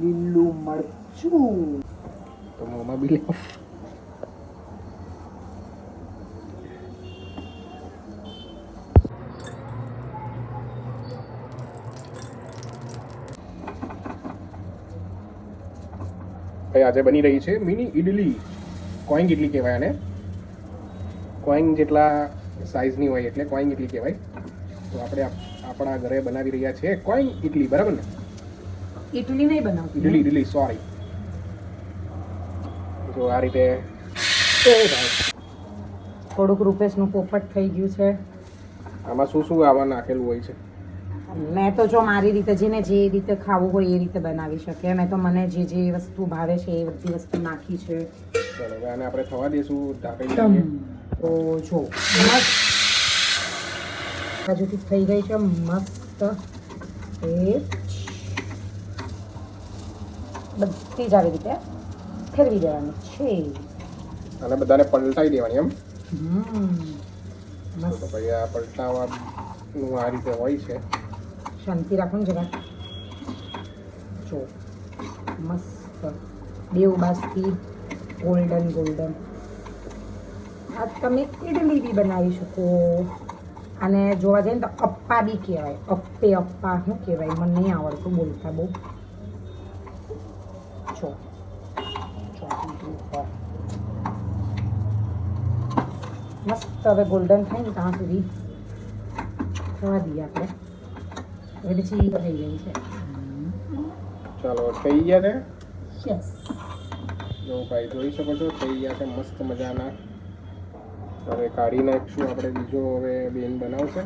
લીલું મરચું તો મોંમાં બી લેવો. આજે બની રહી છે મિની ઇડલી. કોઈંગ ઇડલી કહેવાય આને. કોઈંગ જેટલા સાઇઝની હોય એટલે કોઈંગ ઇડલી કહેવાય. તો આપણે આપણા ઘરે બનાવી રહ્યા છે કોઈંગ ઇડલી, બરાબર ને? ઇડલી નહીં બનાવતી. ઇડલી સોરી. જો આ રીતે થોડુંક રૂપેશનું પોપટ થઈ ગયું છે. આમાં શું શું આવા નાખેલું હોય છે? મેં તો જો મારી રીતે જેને જે રીતે ખાવું હોય એ રીતે બનાવી શકે. મેં તો મને જે જે વસ્તુ ભાવે છે એ બધી વસ્તુ નાખી છે. ચલો હવે આને આપણે થવા દઈશું, ઢાંકણી દઈએ. તો જો મસ્ત બાજુથી થઈ ગઈ છે મસ્ત. એ બધી જ આવી રીતે ફેરવી દેવાની છે. અને બધાને પલટાઈ દેવાની એમ. તો મસ્ત. ભાઈ આ પલટાવાનું આ રીતે હોય છે. શાંતિ રાખો ને જરા. જો મસ્ત બેવ બાજુથી ગોલ્ડન. આ તમે ઇડલી બી બનાવી શકો. અને જોવા જઈએ ને તો અપ્પા બી કહેવાય. અપ્પા શું કહેવાય મને નહીં આવડતું બોલતા બહુ. જો મસ્ત હવે ગોલ્ડન થાય ને ત્યાં સુધી થવા દઈએ આપણે. હવે પછી થઈ ગઈ છે. ચાલો થઈ ગયા છે. યસ. જો ભાઈ જોઈ શકો છો થઈ ગયા છે મસ્ત મજાના. હવે કાઢી નાખીશું આપણે. બીજો હવે બેન બનાવશે.